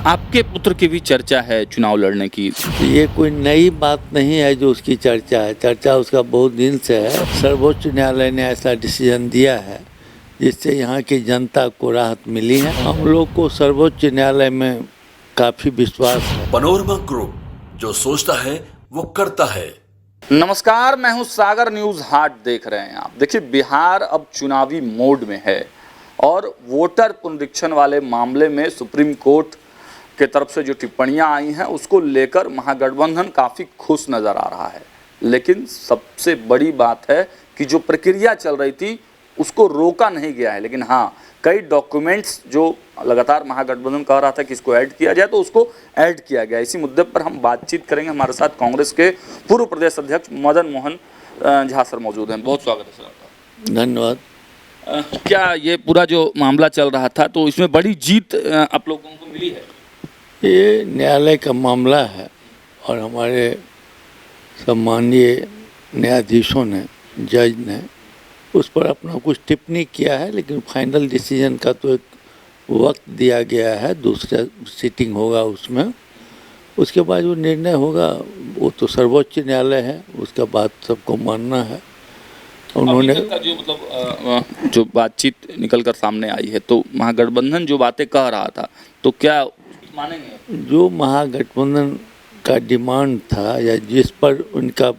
आपके पुत्र की भी चर्चा है चुनाव लड़ने की। ये कोई नई बात नहीं है जो उसकी चर्चा है। चर्चा उसका बहुत दिन से है। सर्वोच्च न्यायालय ने ऐसा डिसीजन दिया है जिससे यहाँ की जनता को राहत मिली है। हम लोग को सर्वोच्च न्यायालय में काफ़ी विश्वास है। पनोरमा ग्रुप, जो सोचता है वो करता है। नमस्कार, मैं हूं सागर, न्यूज़ हाट देख रहे हैं आप। देखिए, बिहार अब चुनावी मोड में है और वोटर पुनरीक्षण वाले मामले में सुप्रीम कोर्ट के तरफ से जो टिप्पणियां आई हैं उसको लेकर महागठबंधन काफ़ी खुश नज़र आ रहा है। लेकिन सबसे बड़ी बात है कि जो प्रक्रिया चल रही थी उसको रोका नहीं गया है। लेकिन हाँ, कई डॉक्यूमेंट्स जो लगातार महागठबंधन कह रहा था कि इसको ऐड किया जाए तो उसको ऐड किया गया। इसी मुद्दे पर हम बातचीत करेंगे। हमारे साथ कांग्रेस के पूर्व प्रदेश अध्यक्ष मदन मोहन झा सर मौजूद हैं। बहुत स्वागत है सर आपका। धन्यवाद। क्या ये पूरा जो मामला चल रहा था तो इसमें बड़ी जीत आप लोगों को मिली है? ये न्यायालय का मामला है और हमारे सम्माननीय न्यायाधीशों ने, जज ने उस पर अपना कुछ टिप्पणी किया है। लेकिन फाइनल डिसीजन का तो एक वक्त दिया गया है, दूसरा सीटिंग होगा उसमें। उसके बाद जो निर्णय होगा वो तो सर्वोच्च न्यायालय है, उसका बात सबको मानना है। उन्होंने का जो मतलब जो बातचीत निकलकर सामने आई है तो महागठबंधन जो बातें कह रहा था तो क्या मानेंगे? जो महागठबंधन का डिमांड था या जिस पर उनका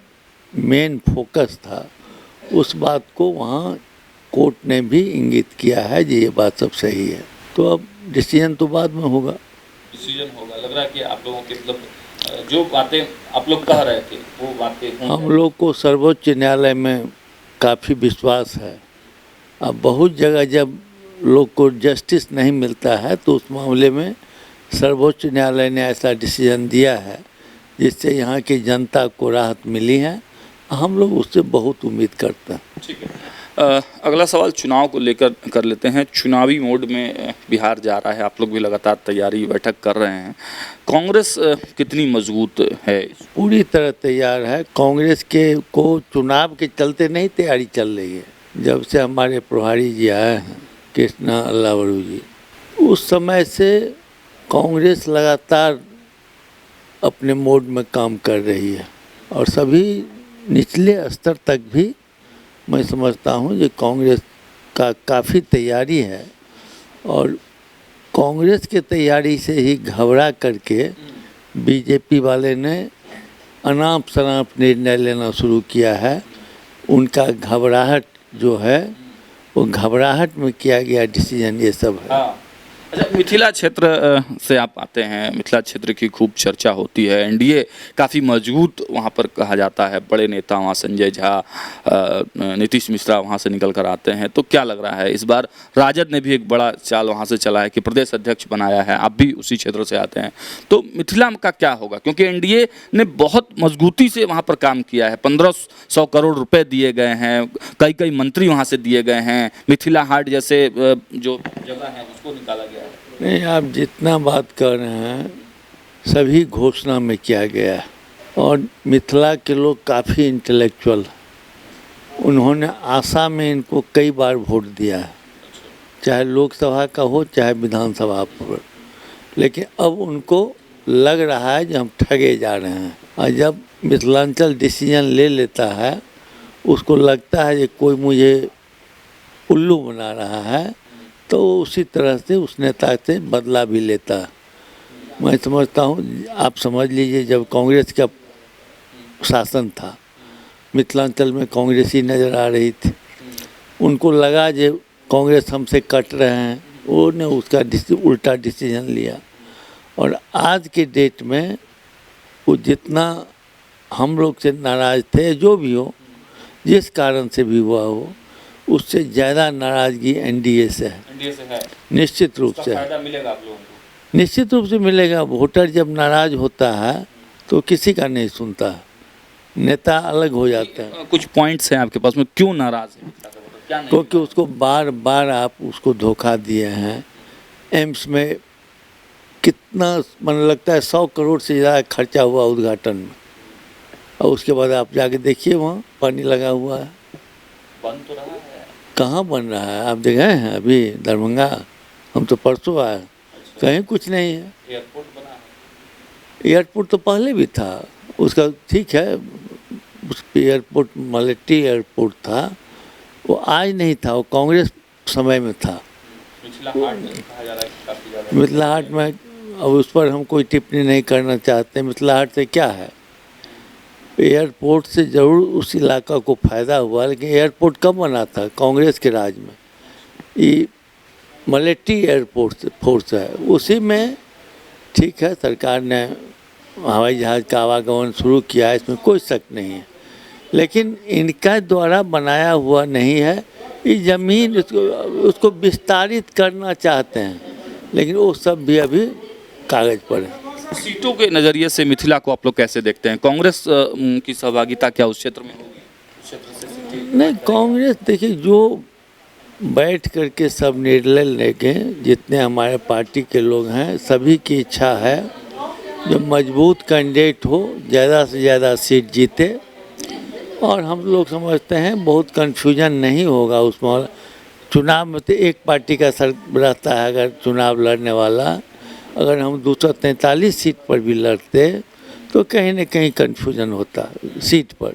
मेन फोकस था उस बात को वहाँ कोर्ट ने भी इंगित किया है कि ये बात सब सही है। तो अब डिसीजन तो बाद में होगा। डिसीजन होगा, लग रहा है कि आप लोगों के मतलब जो बातें आप लोग कह रहे थे वो बातें हम लोग को सर्वोच्च न्यायालय में काफ़ी विश्वास है। अब बहुत जगह जब लोग को जस्टिस नहीं मिलता है तो उस मामले में सर्वोच्च न्यायालय ने ऐसा डिसीजन दिया है जिससे यहाँ की जनता को राहत मिली है। हम लोग उससे बहुत उम्मीद करते हैं। ठीक है। अगला सवाल चुनाव को लेकर कर लेते हैं। चुनावी मोड में बिहार जा रहा है, आप लोग भी लगातार तैयारी बैठक कर रहे हैं। कांग्रेस कितनी मजबूत है? पूरी तरह तैयार है। कांग्रेस के को चुनाव के चलते नहीं तैयारी चल रही है। जब से हमारे प्रभारी जी आए हैं, कृष्णा अल्लावरू जी, उस समय से कांग्रेस लगातार अपने मोड में काम कर रही है और सभी निचले स्तर तक भी मैं समझता हूँ कि कांग्रेस का काफ़ी तैयारी है। और कांग्रेस के तैयारी से ही घबरा करके बीजेपी वाले ने अनाप शनाप निर्णय लेना शुरू किया है। उनका घबराहट जो है वो घबराहट में किया गया डिसीजन ये सब है। अच्छा, मिथिला क्षेत्र से आप आते हैं। मिथिला क्षेत्र की खूब चर्चा होती है। एनडीए काफ़ी मजबूत वहाँ पर कहा जाता है। बड़े नेता वहाँ संजय झा, नीतीश मिश्रा वहाँ से निकल कर आते हैं। तो क्या लग रहा है इस बार राजद ने भी एक बड़ा चाल वहाँ से चला है कि प्रदेश अध्यक्ष बनाया है। आप भी उसी क्षेत्र से आते हैं, तो मिथिला का क्या होगा? क्योंकि एनडीए ने बहुत मजबूती से वहाँ पर काम किया है। 1500 करोड़ रुपए दिए गए हैं, कई मंत्री वहाँ से दिए गए हैं। मिथिला हाट जैसे जो जगह है उसको निकाला गया। नहीं, आप जितना बात कर रहे हैं सभी घोषणा में किया गया है। और मिथिला के लोग काफ़ी इंटेलेक्चुअल, उन्होंने आशा में इनको कई बार वोट दिया है, चाहे लोकसभा का हो चाहे विधानसभा पर। लेकिन अब उनको लग रहा है कि हम ठगे जा रहे हैं। और जब मिथिलांचल डिसीजन ले लेता है उसको लगता है कि कोई मुझे उल्लू बना रहा है, तो उसी तरह से उस नेता से बदला भी लेता है। मैं समझता हूँ, आप समझ लीजिए, जब कांग्रेस का शासन था मिथिलांचल में कांग्रेस ही नज़र आ रही थी। उनको लगा कि कांग्रेस हमसे कट रहे हैं, उन्होंने उसका उल्टा डिसीजन लिया। और आज के डेट में वो जितना हम लोग से नाराज़ थे, जो भी हो, जिस कारण से भी हुआ हो, उससे ज़्यादा नाराज़गी एनडीए से है। एनडीए से है, निश्चित रूप से फायदा मिलेगा आप लोगों को। निश्चित रूप से मिलेगा। वोटर जब नाराज़ होता है तो किसी का नहीं सुनता, नेता अलग हो जाता है। कुछ पॉइंट्स हैं आपके पास में, क्यों नाराज़ है? क्या नहीं? क्योंकि उसको बार बार आप उसको धोखा दिए हैं। एम्स में कितना मन लगता है 100 करोड़ से ज़्यादा खर्चा हुआ उद्घाटन में, और उसके बाद आप जाके देखिए वहाँ पानी लगा हुआ है। बन तो रहा है। कहाँ बन रहा है? आप देखे हैं अभी दरभंगा? हम तो परसों आए, कहीं कुछ नहीं है। एयरपोर्ट तो पहले भी था उसका, ठीक है, उस एयरपोर्ट मलेट्टी एयरपोर्ट था, वो आज नहीं था, वो कांग्रेस समय में था। मिथिला हाट में कहा जा रहा है कि काफी ज्यादा मिथिला हाट में अब उस पर हम कोई टिप्पणी नहीं करना चाहते। मिथिला हाट से क्या है, एयरपोर्ट से ज़रूर उस इलाका को फ़ायदा हुआ, लेकिन एयरपोर्ट कब बना था? कांग्रेस के राज में। ये मलेट्टी एयरपोर्ट से फोर्स है, उसी में ठीक है, सरकार ने हवाई जहाज़ का आवागमन शुरू किया है, इसमें कोई शक नहीं है, लेकिन इनका द्वारा बनाया हुआ नहीं है। ये ज़मीन उसको विस्तारित करना चाहते हैं, लेकिन वो सब भी अभी कागज़ पर है। सीटों के नज़रिए से मिथिला को आप लोग कैसे देखते हैं? कांग्रेस की सहभागिता क्या उस क्षेत्र में होगी? उस क्षेत्र से सीटें नहीं, कांग्रेस देखिए जो बैठ करके सब निर्णय लेके, जितने हमारे पार्टी के लोग हैं सभी की इच्छा है जो मजबूत कैंडिडेट हो, ज़्यादा से ज़्यादा सीट जीते, और हम लोग समझते हैं बहुत कन्फ्यूजन नहीं होगा उस माहौल। चुनाव में तो एक पार्टी का सर रहता है, अगर चुनाव लड़ने वाला, अगर हम 243 सीट पर भी लड़ते तो कहीं न कहीं कन्फ्यूजन होता सीट पर।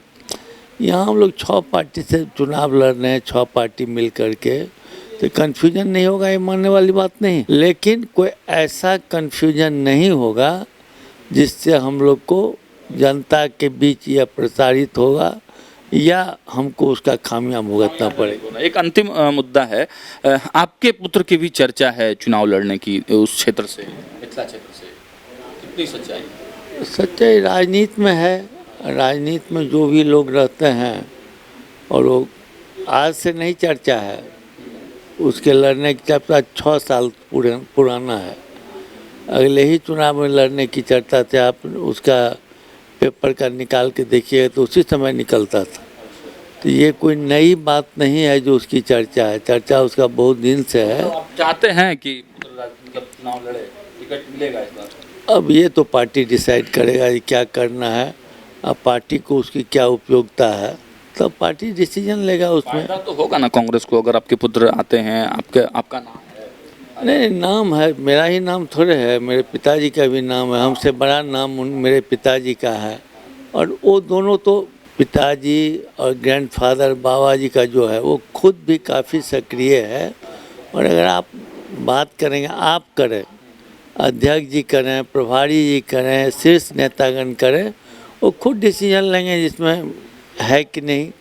यहाँ हम लोग 6 पार्टी से चुनाव लड़ रहे हैं, 6 पार्टी मिल करके, तो कन्फ्यूजन नहीं होगा, ये मानने वाली बात नहीं। लेकिन कोई ऐसा कन्फ्यूजन नहीं होगा जिससे हम लोग को जनता के बीच यह प्रसारित होगा या हमको उसका खामियां भुगतना पड़ेगा। एक अंतिम मुद्दा है, आपके पुत्र की भी चर्चा है चुनाव लड़ने की उस क्षेत्र से, मिथिला क्षेत्र से, कितनी सच्चाई? सच्चाई राजनीति में है, राजनीति में जो भी लोग रहते हैं, और वो आज से नहीं चर्चा है, उसके लड़ने की चर्चा 6 साल पुराना है। अगले ही चुनाव में लड़ने की चर्चा थी, आप उसका पेपर का निकाल के देखिए तो उसी समय निकलता था। तो ये कोई नई बात नहीं है जो उसकी चर्चा है, चर्चा उसका बहुत दिन से है। तो आप चाहते हैं कि चुनाव लड़े, टिकट मिलेगा इस बार? अब ये तो पार्टी डिसाइड करेगा कि क्या करना है, अब पार्टी को उसकी क्या उपयोगिता है, तब पार्टी डिसीजन लेगा उसमें। फायदा तो होगा ना कांग्रेस को अगर आपके पुत्र आते हैं, आपका नाम है? नहीं, नाम है, मेरा ही नाम थोड़े है, मेरे पिताजी का भी नाम है, हमसे बड़ा नाम मेरे पिताजी का है। और वो दोनों तो, पिताजी और ग्रैंडफादर बाबा जी का जो है वो खुद भी काफ़ी सक्रिय है। और अगर आप बात करेंगे, आप करें, अध्यक्ष जी करें, प्रभारी जी करें, शीर्ष नेतागण करें, वो खुद डिसीजन लेंगे जिसमें है कि नहीं।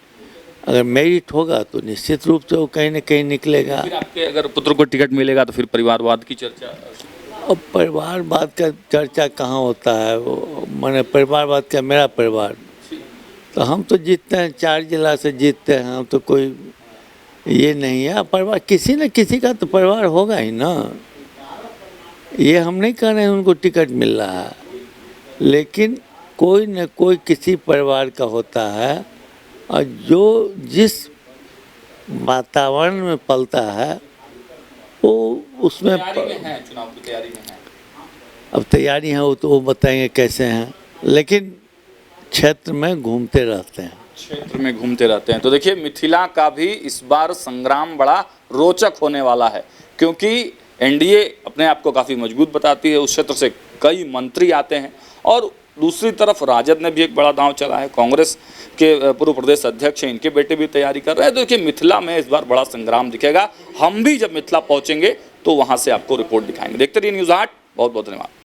अगर मेरिट होगा तो निश्चित रूप से वो कहीं न कहीं निकलेगा। फिर आपके अगर पुत्र को टिकट मिलेगा तो फिर परिवारवाद की चर्चा? अब परिवारवाद का चर्चा कहाँ होता है, वो मैंने परिवारवाद का, मेरा परिवार तो हम तो जीतते हैं, 4 जिला से जीतते हैं हम, तो कोई ये नहीं है। परिवार किसी न किसी का तो परिवार होगा ही ना, ये हम नहीं कह रहे हैं उनको टिकट मिल रहा है, लेकिन कोई न कोई किसी परिवार का होता है, और जो जिस वातावरण में पलता है वो उसमें चुनाव की तैयारी में है। अब तैयारी है वो तो वो बताएंगे कैसे हैं, लेकिन क्षेत्र में घूमते रहते हैं। क्षेत्र में घूमते रहते हैं। तो देखिए, मिथिला का भी इस बार संग्राम बड़ा रोचक होने वाला है, क्योंकि एनडीए अपने आप को काफ़ी मजबूत बताती है, उस क्षेत्र से कई मंत्री आते हैं, और दूसरी तरफ राजद ने भी एक बड़ा दांव चला है, कांग्रेस के पूर्व प्रदेश अध्यक्ष हैं, इनके बेटे भी तैयारी कर रहे हैं। तो देखिए, मिथिला में इस बार बड़ा संग्राम दिखेगा। हम भी जब मिथिला पहुंचेंगे तो वहां से आपको रिपोर्ट दिखाएंगे। देखते रहिए न्यूज़ 8। बहुत बहुत धन्यवाद।